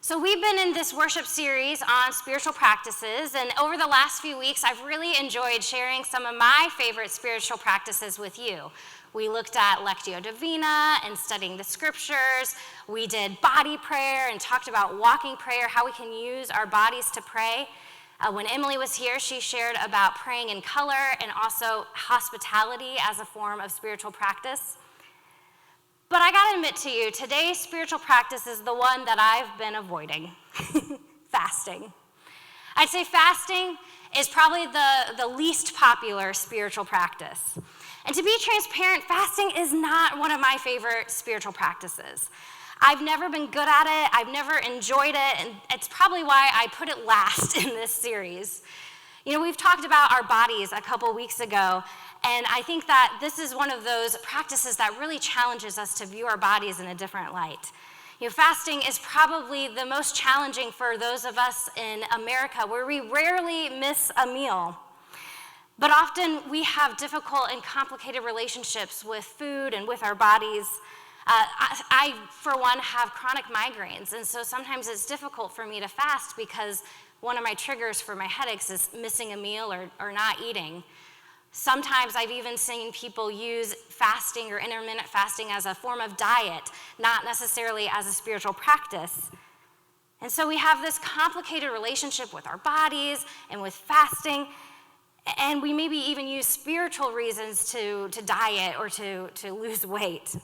So we've been in this worship series on spiritual practices, and over the last few weeks, I've really enjoyed sharing some of my favorite spiritual practices with you. We looked at Lectio Divina and studying the scriptures. We did body prayer and talked about walking prayer, how we can use our bodies to pray. When Emily was here, she shared about praying in color and also hospitality as a form of spiritual practice. But I gotta admit to you, today's spiritual practice is the one that I've been avoiding, fasting. I'd say fasting is probably the least popular spiritual practice. And to be transparent, fasting is not one of my favorite spiritual practices. I've never been good at it, I've never enjoyed it, and it's probably why I put it last in this series. You know, we've talked about our bodies a couple weeks ago, and I think that this is one of those practices that really challenges us to view our bodies in a different light. You know, fasting is probably the most challenging for those of us in America, where we rarely miss a meal. But often we have difficult and complicated relationships with food and with our bodies. I, for one, have chronic migraines, and so sometimes it's difficult for me to fast because one of my triggers for my headaches is missing a meal or not eating. Sometimes I've even seen people use fasting or intermittent fasting as a form of diet, not necessarily as a spiritual practice. And so we have this complicated relationship with our bodies and with fasting, and we maybe even use spiritual reasons to diet or to lose weight.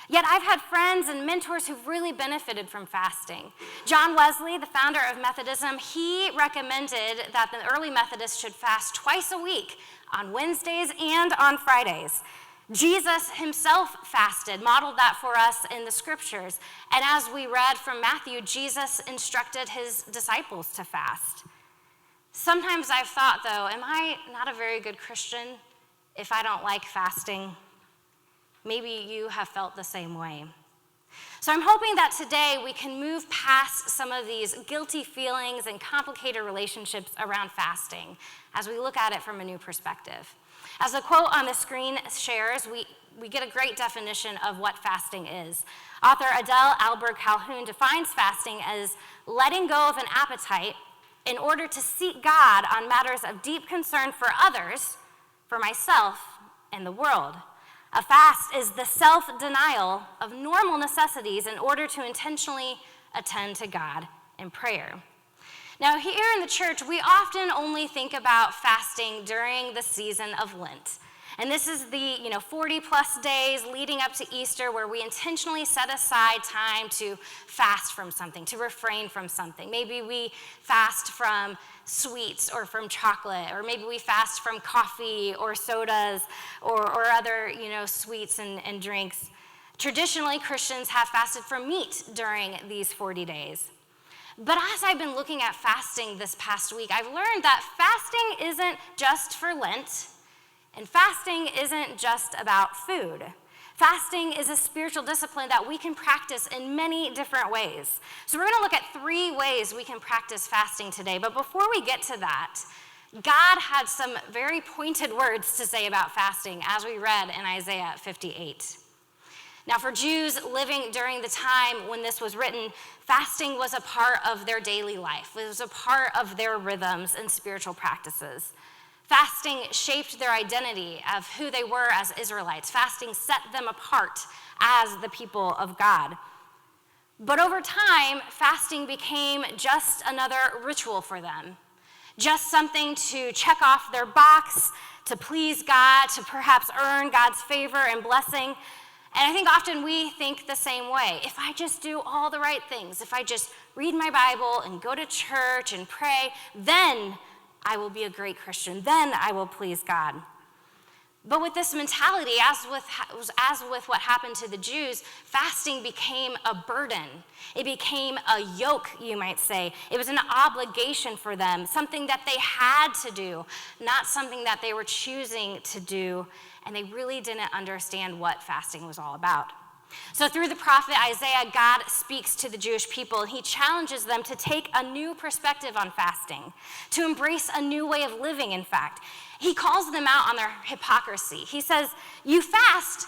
Yet I've had friends and mentors who've really benefited from fasting. John Wesley, the founder of Methodism, he recommended that the early Methodists should fast twice a week, on Wednesdays and on Fridays. Jesus himself fasted, modeled that for us in the scriptures. And as we read from Matthew, Jesus instructed his disciples to fast. Sometimes I've thought, though, am I not a very good Christian if I don't like fasting? Maybe you have felt the same way. So I'm hoping that today we can move past some of these guilty feelings and complicated relationships around fasting as we look at it from a new perspective. As the quote on the screen shares, we get a great definition of what fasting is. Author Adele Alberg Calhoun defines fasting as letting go of an appetite in order to seek God on matters of deep concern for others, for myself, and the world. A fast is the self-denial of normal necessities in order to intentionally attend to God in prayer. Now, here in the church, we often only think about fasting during the season of Lent. And this is the 40-plus days leading up to Easter where we intentionally set aside time to fast from something, to refrain from something. Maybe we fast from sweets or from chocolate, or maybe we fast from coffee or sodas or other sweets and drinks. Traditionally, Christians have fasted from meat during these 40 days. But as I've been looking at fasting this past week, I've learned that fasting isn't just for Lent, and fasting isn't just about food. Fasting is a spiritual discipline that we can practice in many different ways. So we're going to look at 3 ways we can practice fasting today. But before we get to that, God had some very pointed words to say about fasting, as we read in Isaiah 58. Now, for Jews living during the time when this was written, fasting was a part of their daily life. It was a part of their rhythms and spiritual practices. Fasting shaped their identity of who they were as Israelites. Fasting set them apart as the people of God. But over time, fasting became just another ritual for them, just something to check off their box, to please God, to perhaps earn God's favor and blessing. And I think often we think the same way. If I just do all the right things, if I just read my Bible and go to church and pray, then I will be a great Christian. Then I will please God. But with this mentality, as with what happened to the Jews, fasting became a burden. It became a yoke, you might say. It was an obligation for them, something that they had to do, not something that they were choosing to do, and they really didn't understand what fasting was all about. So through the prophet Isaiah, God speaks to the Jewish people, and he challenges them to take a new perspective on fasting, to embrace a new way of living, in fact. He calls them out on their hypocrisy. He says, you fast,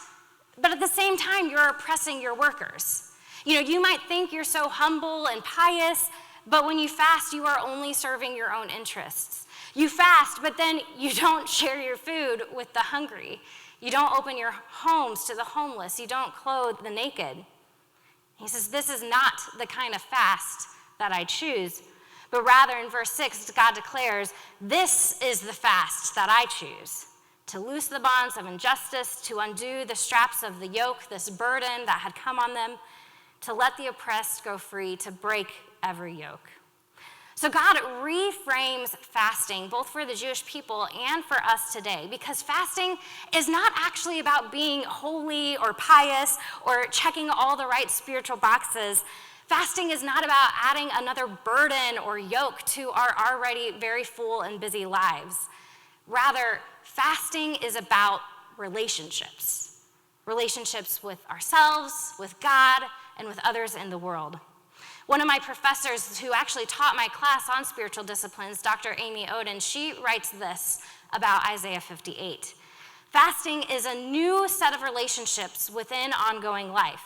but at the same time, you're oppressing your workers. You might think you're so humble and pious, but when you fast, you are only serving your own interests. You fast, but then you don't share your food with the hungry. You don't open your homes to the homeless. You don't clothe the naked. He says, this is not the kind of fast that I choose, but rather in verse 6, God declares, this is the fast that I choose, to loose the bonds of injustice, to undo the straps of the yoke, this burden that had come on them, to let the oppressed go free, to break every yoke. So God reframes fasting, both for the Jewish people and for us today, because fasting is not actually about being holy or pious or checking all the right spiritual boxes. Fasting is not about adding another burden or yoke to our already very full and busy lives. Rather, fasting is about relationships. Relationships with ourselves, with God, and with others in the world. One of my professors who actually taught my class on spiritual disciplines, Dr. Amy Oden, she writes this about Isaiah 58. Fasting is a new set of relationships within ongoing life.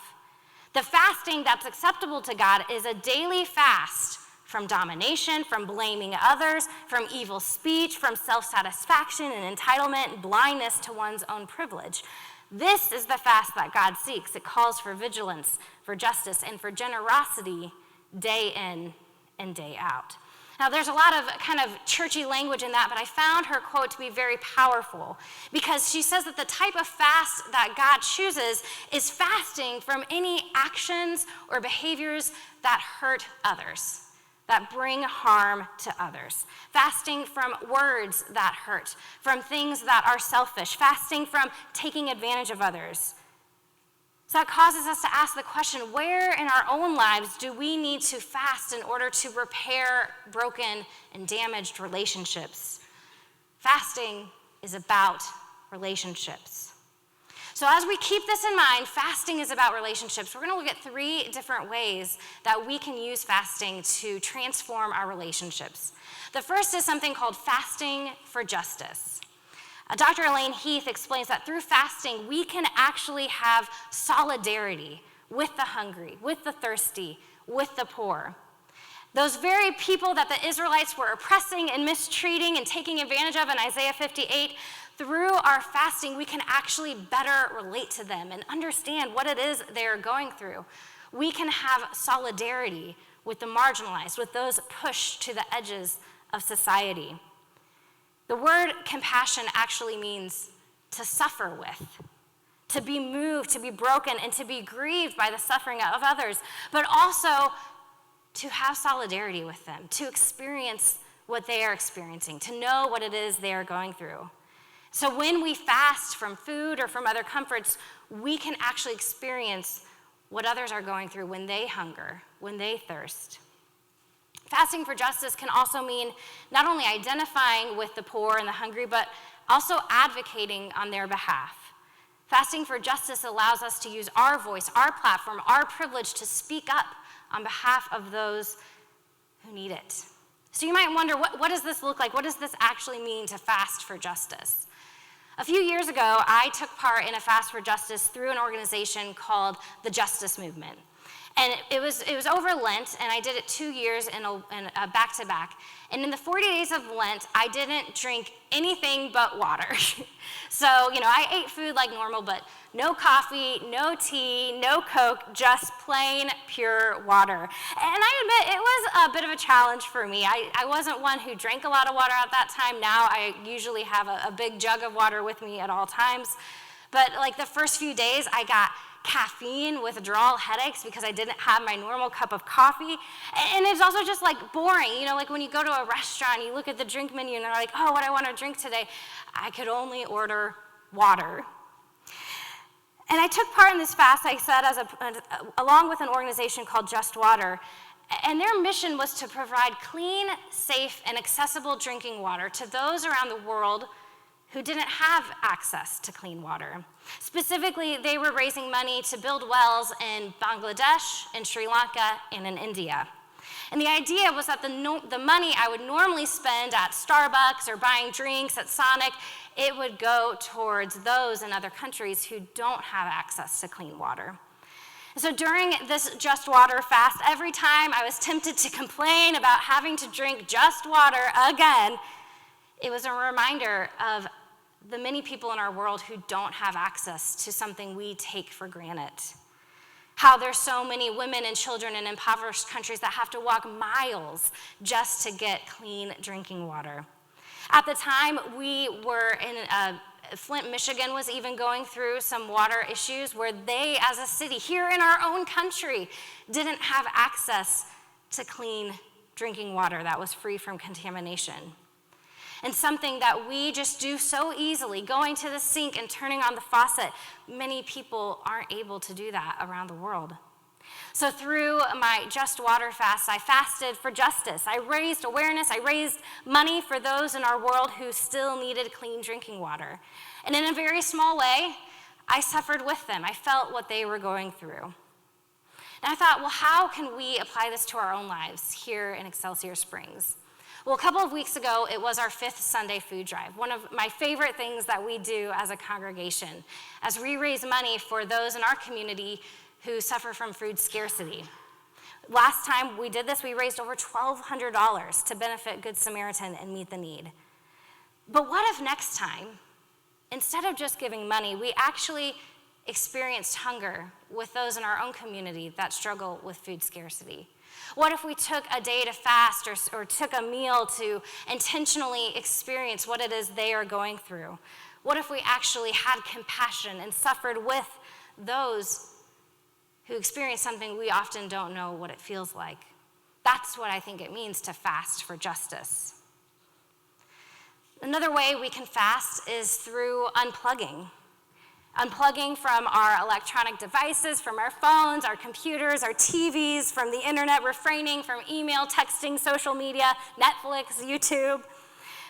The fasting that's acceptable to God is a daily fast from domination, from blaming others, from evil speech, from self-satisfaction and entitlement and blindness to one's own privilege. This is the fast that God seeks. It calls for vigilance, for justice, and for generosity day in and day out. Now, there's a lot of kind of churchy language in that, but I found her quote to be very powerful because she says that the type of fast that God chooses is fasting from any actions or behaviors that hurt others, that bring harm to others. Fasting from words that hurt, from things that are selfish, fasting from taking advantage of others. So that causes us to ask the question, where in our own lives do we need to fast in order to repair broken and damaged relationships? Fasting is about relationships. So as we keep this in mind, fasting is about relationships. We're going to look at 3 different ways that we can use fasting to transform our relationships. The first is something called fasting for justice. Dr. Elaine Heath explains that through fasting, we can actually have solidarity with the hungry, with the thirsty, with the poor. Those very people that the Israelites were oppressing and mistreating and taking advantage of in Isaiah 58, through our fasting, we can actually better relate to them and understand what it is they are going through. We can have solidarity with the marginalized, with those pushed to the edges of society. The word compassion actually means to suffer with, to be moved, to be broken, and to be grieved by the suffering of others, but also to have solidarity with them, to experience what they are experiencing, to know what it is they are going through. So when we fast from food or from other comforts, we can actually experience what others are going through when they hunger, when they thirst. Fasting for justice can also mean not only identifying with the poor and the hungry, but also advocating on their behalf. Fasting for justice allows us to use our voice, our platform, our privilege to speak up on behalf of those who need it. So you might wonder, what does this look like? What does this actually mean to fast for justice? A few years ago, I took part in a fast for justice through an organization called the Justice Movement. And it was over Lent, and I did it 2 years in a back-to-back. And in the 40 days of Lent, I didn't drink anything but water. So, I ate food like normal, but no coffee, no tea, no Coke, just plain, pure water. And I admit, it was a bit of a challenge for me. I wasn't one who drank a lot of water at that time. Now I usually have a big jug of water with me at all times. But like the first few days, I got caffeine withdrawal headaches because I didn't have my normal cup of coffee. And it's also just like boring. Like when you go to a restaurant, you look at the drink menu and they're like, oh, what do I want to drink today? I could only order water. And I took part in this fast, I said, along with an organization called Just Water. And their mission was to provide clean, safe, and accessible drinking water to those around the world who didn't have access to clean water. Specifically, they were raising money to build wells in Bangladesh, in Sri Lanka, and in India. And the idea was that the money I would normally spend at Starbucks or buying drinks at Sonic, it would go towards those in other countries who don't have access to clean water. So during this Just Water fast, every time I was tempted to complain about having to drink just water again, it was a reminder of the many people in our world who don't have access to something we take for granted. How there's so many women and children in impoverished countries that have to walk miles just to get clean drinking water. At the time, we were in Flint, Michigan was even going through some water issues where they, as a city here in our own country, didn't have access to clean drinking water that was free from contamination. And something that we just do so easily, going to the sink and turning on the faucet, many people aren't able to do that around the world. So through my Just Water fast, I fasted for justice. I raised awareness. I raised money for those in our world who still needed clean drinking water. And in a very small way, I suffered with them. I felt what they were going through. And I thought, well, how can we apply this to our own lives here in Excelsior Springs? Well, a couple of weeks ago, it was our 5th Sunday food drive, one of my favorite things that we do as a congregation, as we raise money for those in our community who suffer from food scarcity. Last time we did this, we raised over $1,200 to benefit Good Samaritan and meet the need. But what if next time, instead of just giving money, we actually experienced hunger with those in our own community that struggle with food scarcity? What if we took a day to fast or took a meal to intentionally experience what it is they are going through? What if we actually had compassion and suffered with those who experience something we often don't know what it feels like? That's what I think it means to fast for justice. Another way we can fast is through unplugging. Unplugging from our electronic devices, from our phones, our computers, our TVs, from the internet, refraining from email, texting, social media, Netflix, YouTube.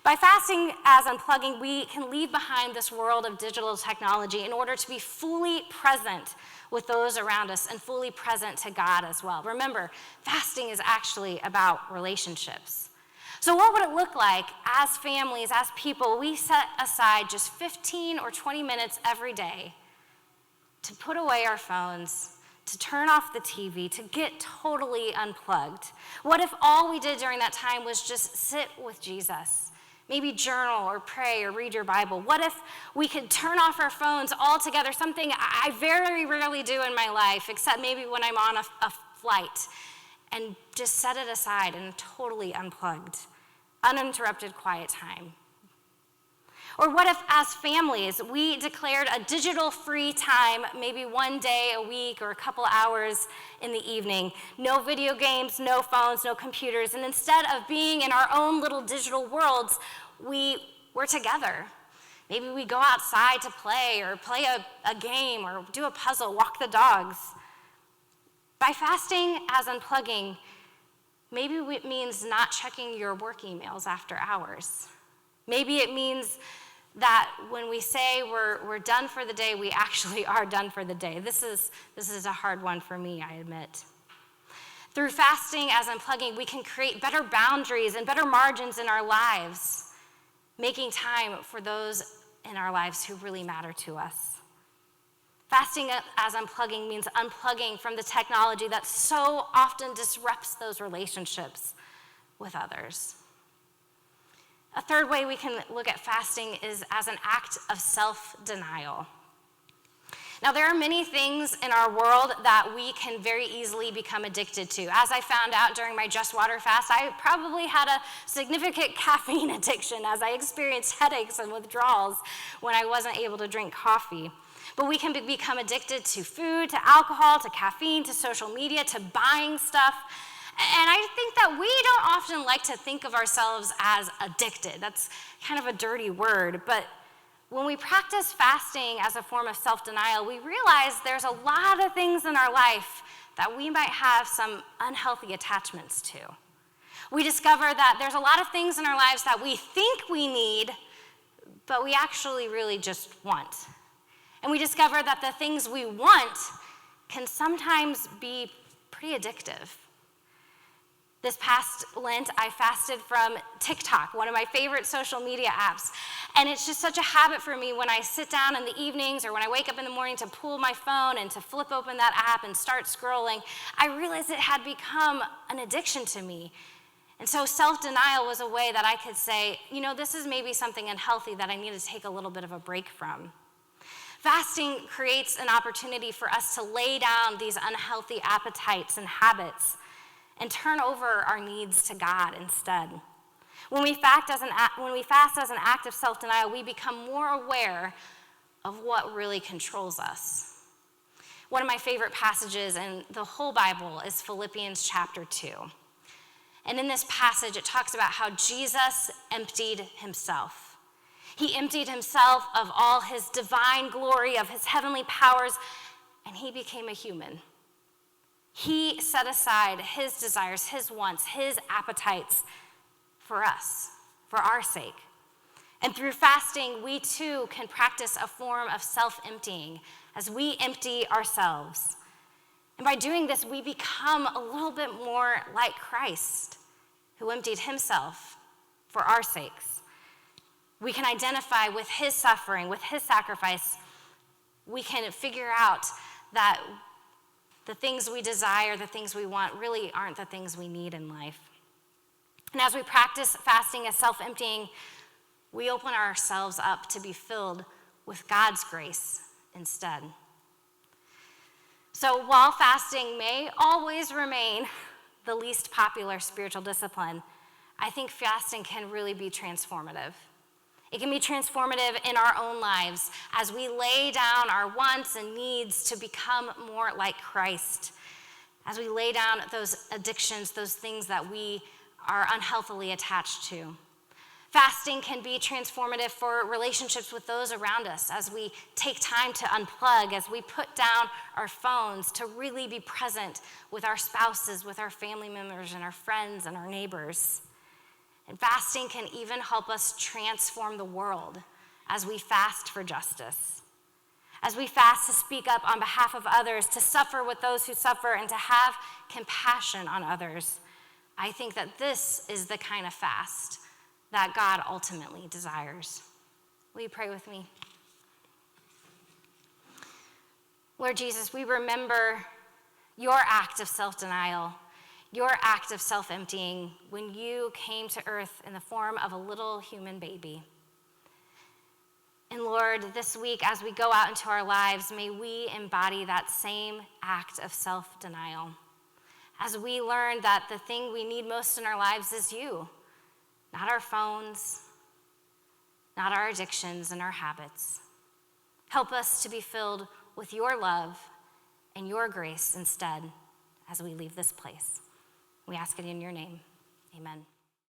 By fasting as unplugging, we can leave behind this world of digital technology in order to be fully present with those around us and fully present to God as well. Remember, fasting is actually about relationships. So what would it look like as families, as people, we set aside just 15 or 20 minutes every day to put away our phones, to turn off the TV, to get totally unplugged? What if all we did during that time was just sit with Jesus? Maybe journal or pray or read your Bible. What if we could turn off our phones altogether, something I very rarely do in my life, except maybe when I'm on a flight, and just set it aside and totally unplugged, uninterrupted quiet time? Or what if, as families, we declared a digital-free time, maybe one day a week or a couple hours in the evening? No video games, no phones, no computers. And instead of being in our own little digital worlds, we're together. Maybe we go outside to play or play a game or do a puzzle, walk the dogs. By fasting as unplugging, maybe it means not checking your work emails after hours. Maybe it means that when we say we're done for the day, we actually are done for the day. This is a hard one for me, I admit. Through fasting as unplugging, we can create better boundaries and better margins in our lives, making time for those in our lives who really matter to us. Fasting as unplugging means unplugging from the technology that so often disrupts those relationships with others. A third way we can look at fasting is as an act of self-denial. Now, there are many things in our world that we can very easily become addicted to. As I found out during my Just Water fast, I probably had a significant caffeine addiction as I experienced headaches and withdrawals when I wasn't able to drink coffee. But we can become addicted to food, to alcohol, to caffeine, to social media, to buying stuff. And I think that we don't often like to think of ourselves as addicted. That's kind of a dirty word. But when we practice fasting as a form of self-denial, we realize there's a lot of things in our life that we might have some unhealthy attachments to. We discover that there's a lot of things in our lives that we think we need, but we actually really just want. And we discover that the things we want can sometimes be pretty addictive. This past Lent, I fasted from TikTok, one of my favorite social media apps. And it's just such a habit for me when I sit down in the evenings or when I wake up in the morning to pull my phone and to flip open that app and start scrolling. I realized it had become an addiction to me. And so self-denial was a way that I could say, this is maybe something unhealthy that I need to take a little bit of a break from. Fasting creates an opportunity for us to lay down these unhealthy appetites and habits and turn over our needs to God instead. When we fast as an act of self-denial, we become more aware of what really controls us. One of my favorite passages in the whole Bible is Philippians chapter 2. And in this passage, it talks about how Jesus emptied himself. He emptied himself of all his divine glory, of his heavenly powers, and he became a human. He set aside his desires, his wants, his appetites for us, for our sake. And through fasting, we too can practice a form of self-emptying as we empty ourselves. And by doing this, we become a little bit more like Christ, who emptied himself for our sakes. We can identify with his suffering, with his sacrifice. We can figure out that the things we desire, the things we want, really aren't the things we need in life. And as we practice fasting as self-emptying, we open ourselves up to be filled with God's grace instead. So while fasting may always remain the least popular spiritual discipline, I think fasting can really be transformative. It can be transformative in our own lives as we lay down our wants and needs to become more like Christ, as we lay down those addictions, those things that we are unhealthily attached to. Fasting can be transformative for relationships with those around us as we take time to unplug, as we put down our phones to really be present with our spouses, with our family members and our friends and our neighbors. And fasting can even help us transform the world as we fast for justice, as we fast to speak up on behalf of others, to suffer with those who suffer, and to have compassion on others. I think that this is the kind of fast that God ultimately desires. Will you pray with me? Lord Jesus, we remember your act of self-denial, your act of self-emptying when you came to earth in the form of a little human baby. And Lord, this week as we go out into our lives, may we embody that same act of self-denial. As we learn that the thing we need most in our lives is you, not our phones, not our addictions and our habits. Help us to be filled with your love and your grace instead as we leave this place. We ask it in your name. Amen.